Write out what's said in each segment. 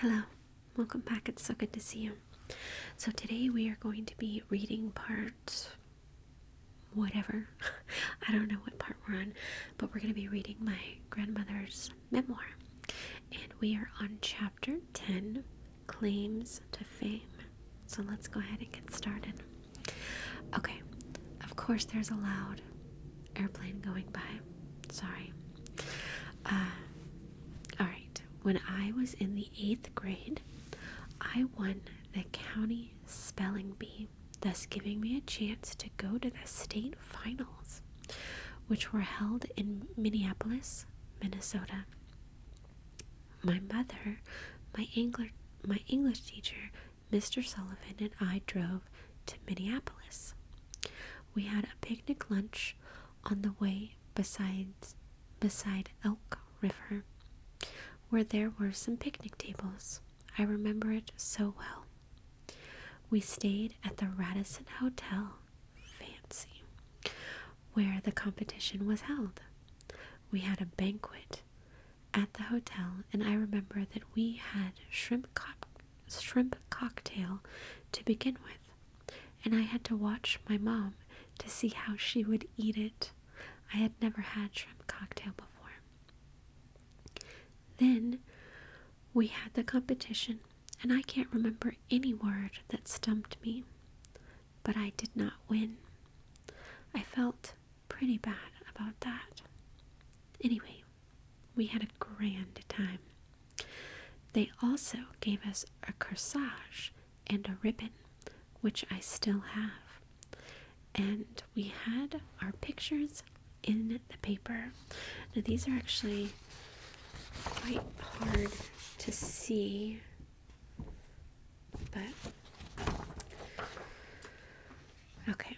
Hello, welcome back. It's so good to see you. So today we are going to be reading part whatever. I don't know what part we're on, but we're going to be reading my grandmother's memoir. And we are on chapter 10, Claims to Fame. So let's go ahead and get started. Okay, of course there's a loud airplane going by. Sorry. Alright, when I was in the 8th grade, I won the county spelling bee, thus giving me a chance to go to the state finals, which were held in Minneapolis, Minnesota. My mother, my English teacher, Mr. Sullivan, and I drove to Minneapolis. We had a picnic lunch on the way beside Elk River, where there were some picnic tables. I remember it so well. We stayed at the Radisson Hotel, fancy, where the competition was held. We had a banquet at the hotel, and I remember that we had shrimp cocktail to begin with, and I had to watch my mom to see how she would eat it. I had never had shrimp cocktail before. Then we had the competition, and I can't remember any word that stumped me, but I did not win. I felt pretty bad about that. Anyway, we had a grand time. They also gave us a corsage and a ribbon, which I still have. And we had our pictures in the paper. Now these are actually quite hard to see, but okay.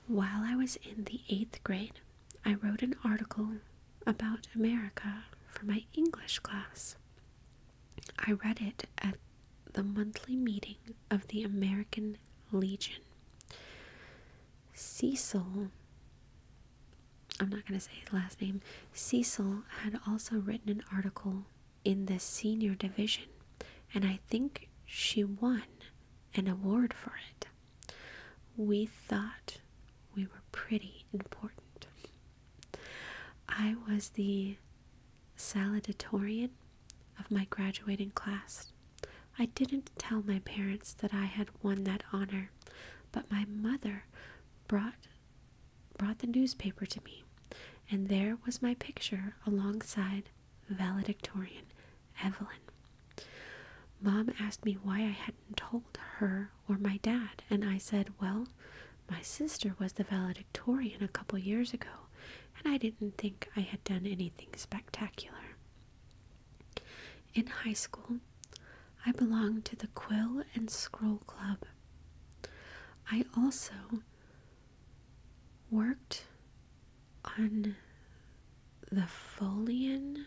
While I was in the 8th grade, I wrote an article about America for my English class. I read it at the monthly meeting of the American Legion. Cecil, I'm not going to say his last name, Cecil had also written an article in the senior division, and I think she won an award for it. We thought we were pretty important. I was the salutatorian of my graduating class. I didn't tell my parents that I had won that honor, but my mother brought the newspaper to me, and there was my picture alongside valedictorian Evelyn. Mom asked me why I hadn't told her or my dad, and I said, well, my sister was the valedictorian a couple years ago, and I didn't think I had done anything spectacular. In high school, I belonged to the Quill and Scroll Club. I also worked on the Folian,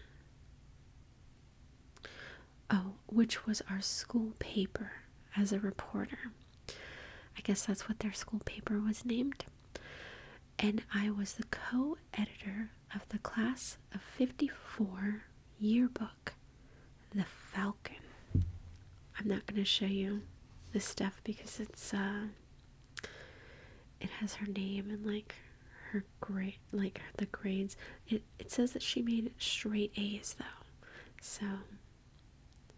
which was our school paper, as a reporter. I guess that's what their school paper was named. And I was the co-editor of the class of 54 yearbook, The Falcon. I'm not going to show you this stuff because it's it has her name and like her grade, like the grades. It says that she made straight A's though, so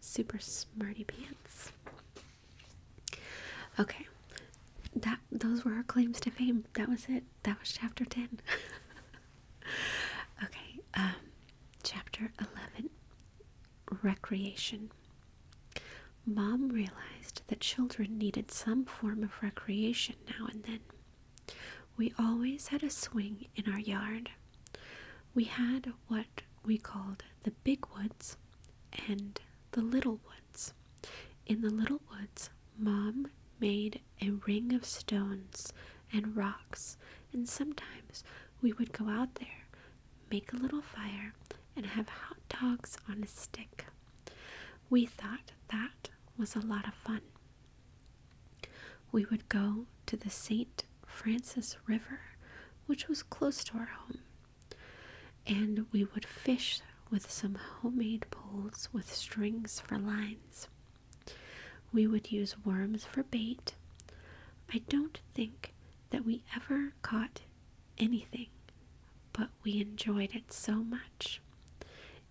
super smarty pants. Okay, those were our claims to fame. That was it. That was chapter 10. Okay, chapter 11, recreation. Mom realized that children needed some form of recreation now and then. We always had a swing in our yard. We had what we called the big woods and the little woods. In the little woods, Mom made a ring of stones and rocks, and sometimes we would go out there, make a little fire, and have hot dogs on a stick. We thought that was a lot of fun. We would go to the St. Francis River, which was close to our home, and we would fish with some homemade poles with strings for lines. We would use worms for bait. I don't think that we ever caught anything, but we enjoyed it so much.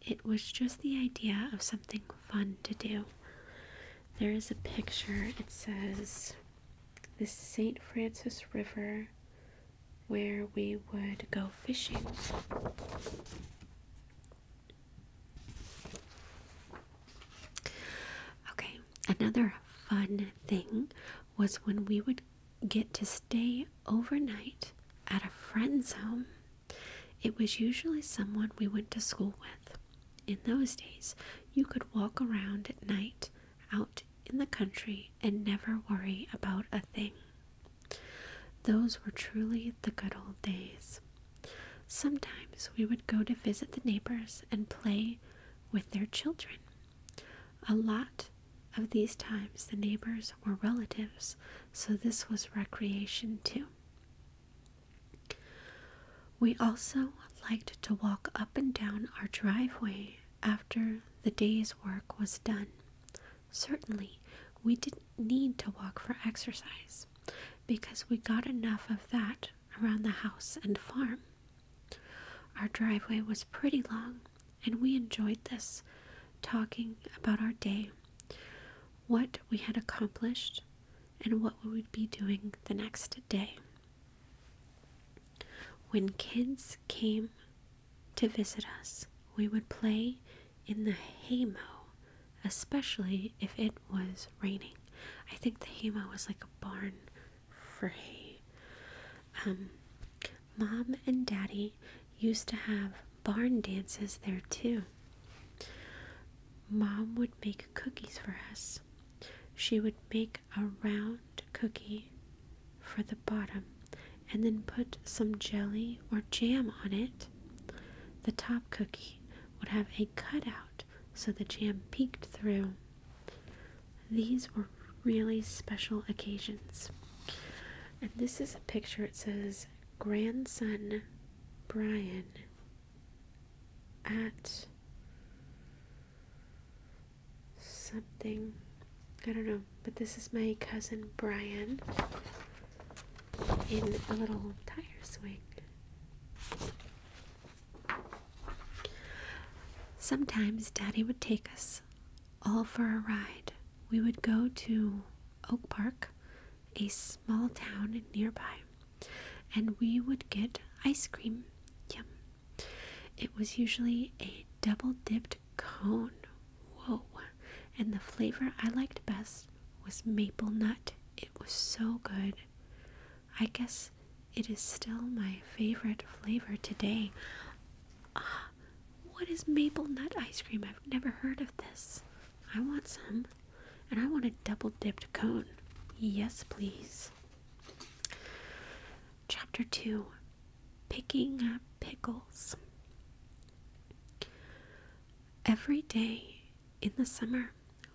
It was just the idea of something fun to do. There is a picture. It says the St. Francis River where we would go fishing. Okay, another fun thing was when we would get to stay overnight at a friend's home. It was usually someone we went to school with. In those days, you could walk around at night out in the country and never worry about a thing. Those were truly the good old days. Sometimes we would go to visit the neighbors and play with their children. A lot of these times the neighbors were relatives, so this was recreation too. We also liked to walk up and down our driveway after the day's work was done. Certainly, we didn't need to walk for exercise, because we got enough of that around the house and farm. Our driveway was pretty long, and we enjoyed this, talking about our day, what we had accomplished, and what we would be doing the next day. When kids came to visit us, we would play in the haymow, especially if it was raining. I think the haymow was like a barn for hay. Mom and Daddy used to have barn dances there too. Mom would make cookies for us. She would make a round cookie for the bottom and then put some jelly or jam on it. The top cookie would have a cutout so the jam peeked through. These were really special occasions. And this is a picture. It says grandson Brian at something. I don't know, but this is my cousin Brian in a little tire swing. Sometimes Daddy would take us all for a ride. We would go to Oak Park, a small town nearby, and we would get ice cream. Yum. It was usually a double-dipped cone. Whoa. And the flavor I liked best was maple nut. It was so good. I guess it is still my favorite flavor today. What is maple nut ice cream? I've never heard of this. I want some. And I want a double-dipped cone. Yes, please. Chapter 2. Picking pickles. Every day in the summer,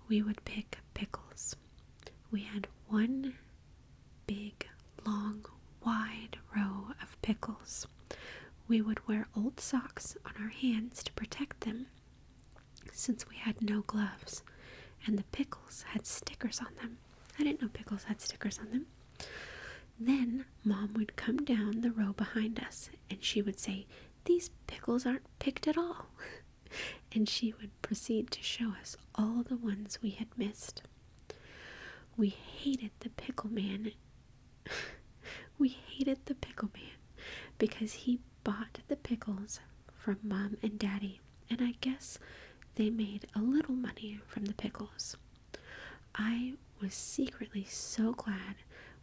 we would pick pickles. We had one big, long, wide row of pickles. We would wear old socks on our hands to protect them, since we had no gloves, and the pickles had stickers on them. I didn't know pickles had stickers on them. Then Mom would come down the row behind us, and she would say, "These pickles aren't picked at all." And she would proceed to show us all the ones we had missed. We hated the pickle man. Because he bought the pickles from Mom and Daddy, and I guess they made a little money from the pickles. I was secretly so glad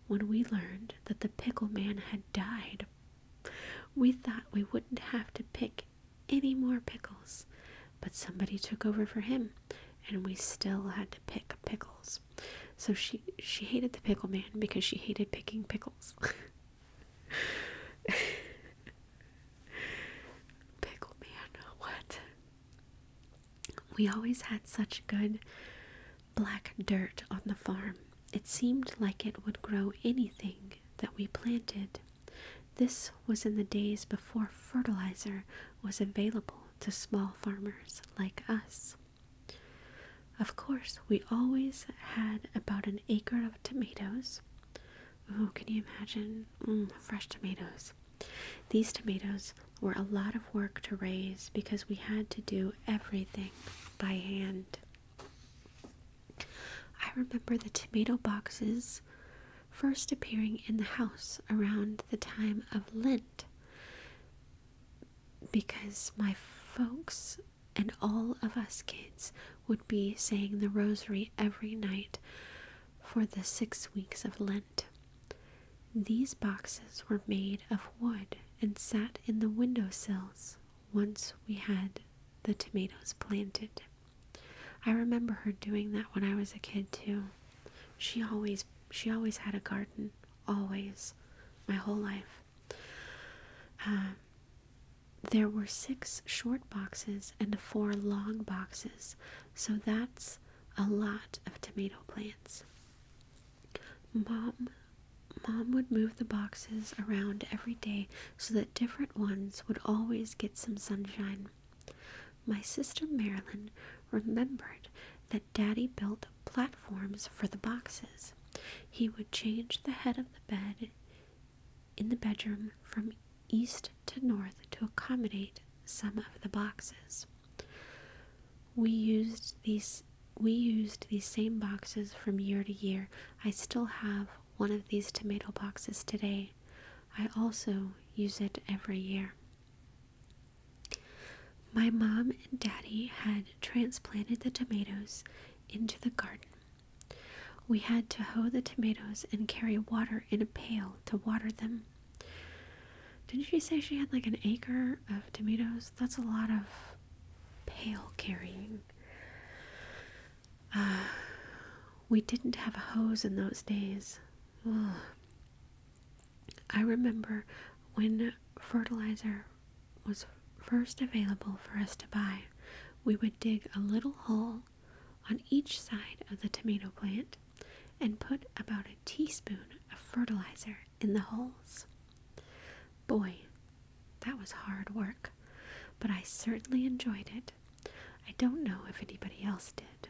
when we learned that the pickle man had died. We thought we wouldn't have to pick any more pickles, but somebody took over for him, and we still had to pick pickles. So she hated the pickle man because she hated picking pickles. Pickle man, what? We always had such good black dirt on the farm. It seemed like it would grow anything that we planted. This was in the days before fertilizer was available to small farmers like us. Of course, we always had about an acre of tomatoes. Oh, can you imagine? Fresh tomatoes. These tomatoes were a lot of work to raise because we had to do everything by hand. I remember the tomato boxes first appearing in the house around the time of Lent, because my folks and all of us kids would be saying the rosary every night for the 6 weeks of Lent. These boxes were made of wood and sat in the windowsills once we had the tomatoes planted. I remember her doing that when I was a kid too. She always had a garden, always, my whole life. There were 6 short boxes and 4 long boxes, so that's a lot of tomato plants. Mom would move the boxes around every day so that different ones would always get some sunshine. My sister Marilyn remembered that Daddy built platforms for the boxes. He would change the head of the bed in the bedroom from east to north to accommodate some of the boxes. We used these same boxes from year to year. I still have one of these tomato boxes today. I also use it every year. My mom and Daddy had transplanted the tomatoes into the garden. We had to hoe the tomatoes and carry water in a pail to water them. Didn't she say she had like an acre of tomatoes? That's a lot of pail carrying. We didn't have a hose in those days. Ugh. I remember when fertilizer was first available for us to buy, we would dig a little hole on each side of the tomato plant and put about a teaspoon of fertilizer in the holes. Boy, that was hard work, but I certainly enjoyed it. I don't know if anybody else did.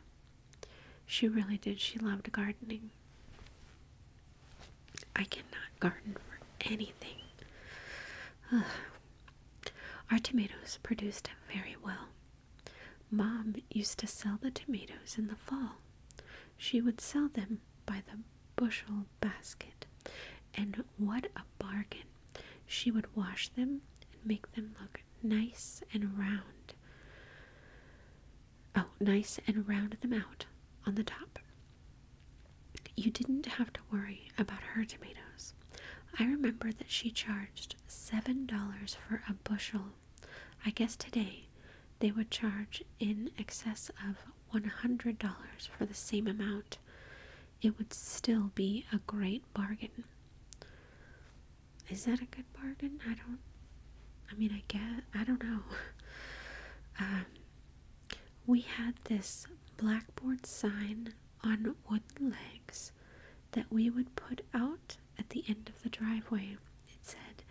She really did. She loved gardening. I cannot garden for anything. Ugh. Our tomatoes produced very well. Mom used to sell the tomatoes in the fall. She would sell them by the bushel basket, and what a bargain. She would wash them and make them look nice and round. Oh, nice and round them out on the top. You didn't have to worry about her tomatoes. I remember that she charged $7 for a bushel. I guess today they would charge in excess of $100 for the same amount. It would still be a great bargain. Is that a good bargain? I don't know. We had this blackboard sign on wooden legs that we would put out at the end of the driveway. It said,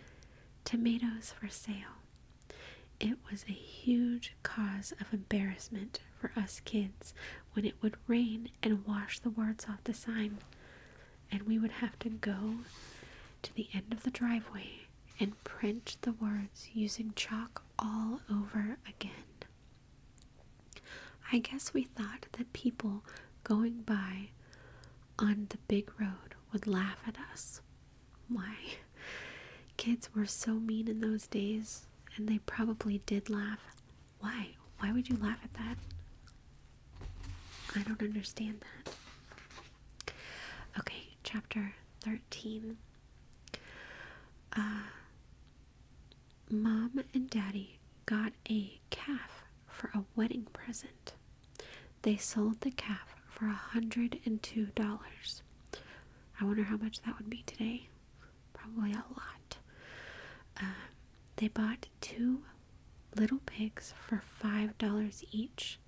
"Tomatoes for sale." It was a huge cause of embarrassment for us kids when it would rain and wash the words off the sign, and we would have to go to the end of the driveway and print the words using chalk all over again. I guess we thought that people going by on the big road would laugh at us. Why? Kids were so mean in those days, and they probably did laugh. Why? Why would you laugh at that? I don't understand that. Okay, chapter 13. Mom and Daddy got a calf for a wedding present. They sold the calf for $102. I wonder how much that would be today. Probably a lot. They bought 2 little pigs for $5 each,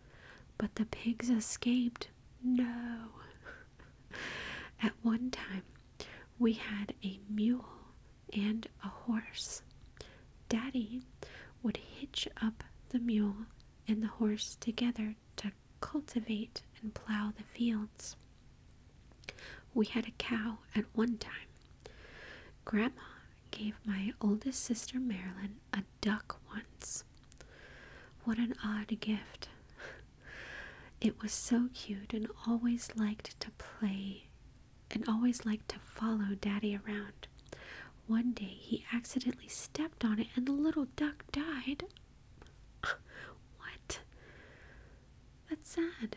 but the pigs escaped. No. At one time, we had a mule and a horse. Daddy would hitch up the mule and the horse together to cultivate and plow the fields. We had a cow at one time. Grandma gave my oldest sister Marilyn a duck once. What an odd gift. It was so cute and always liked to play and always liked to follow Daddy around. One day he accidentally stepped on it and the little duck died. What? That's sad.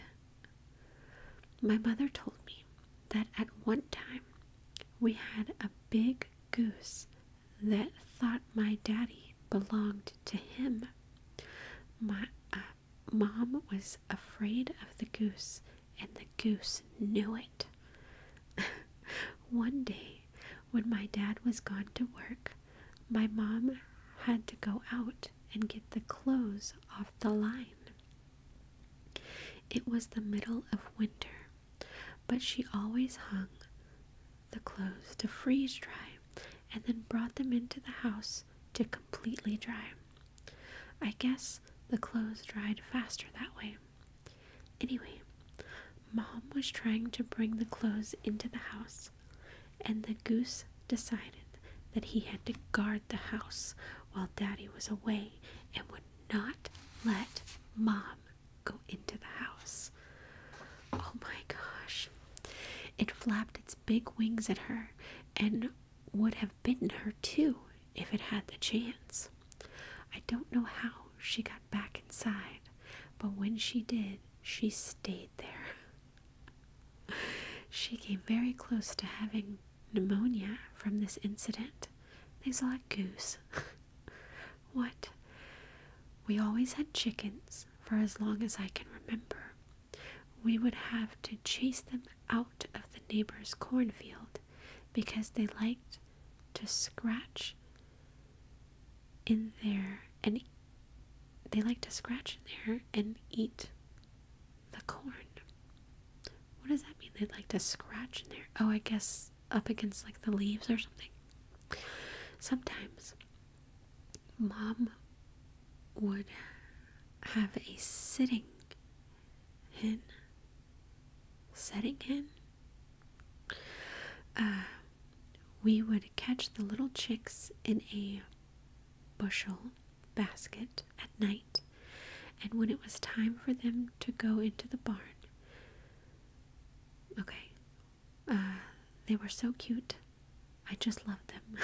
My mother told me that at one time we had a big goose that thought my daddy belonged to him. My mom was afraid of the goose, and the goose knew it. One day, when my dad was gone to work, my mom had to go out and get the clothes off the line. It was the middle of winter, but she always hung the clothes to freeze dry and then brought them into the house to completely dry. I guess the clothes dried faster that way. Anyway, Mom was trying to bring the clothes into the house, and the goose decided that he had to guard the house while Daddy was away and would not let Mom go into the house. Oh my gosh. It flapped its big wings at her and would have bitten her too if it had the chance. I don't know how she got back inside, but when she did, she stayed there. She came very close to having pneumonia from this incident. Thanks a lot, Goose. What? We always had chickens for as long as I can remember. We would have to chase them out of the neighbor's cornfield because they liked to scratch in there and eat the corn. What does that mean? They'd like to scratch in there. Oh, I guess up against like the leaves or something. Sometimes Mom would have a setting hen. We would catch the little chicks in a bushel basket at night, and when it was time for them to go into the barn, they were so cute. I just loved them.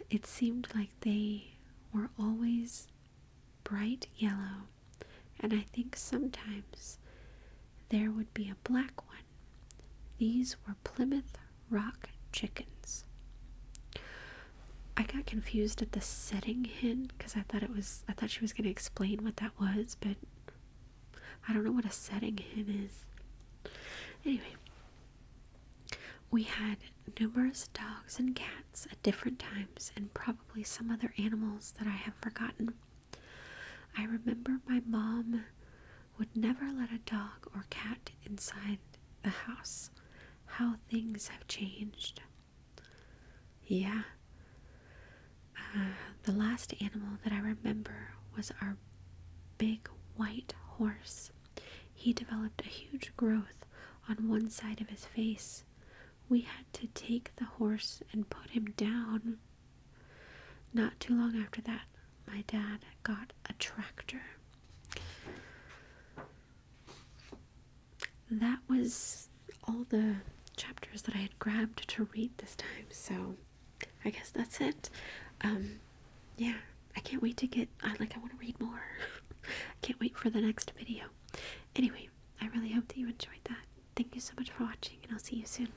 It seemed like they were always bright yellow, and I think sometimes there would be a black one. These were Plymouth Rock chickens. I got confused at the setting hen because I thought she was going to explain what that was, but I don't know what a setting hen is. Anyway, we had numerous dogs and cats at different times, and probably some other animals that I have forgotten. I remember my mom would never let a dog or cat inside the house. How things have changed. Yeah. The last animal that I remember was our big white horse. He developed a huge growth on one side of his face. We had to take the horse and put him down. Not too long after that, my dad got a tractor. That was all the chapters that I had grabbed to read this time, so I guess that's it. Yeah, I can't wait to I want to read more. I can't wait for the next video. Anyway, I really hope that you enjoyed that. Thank you so much for watching, and I'll see you soon.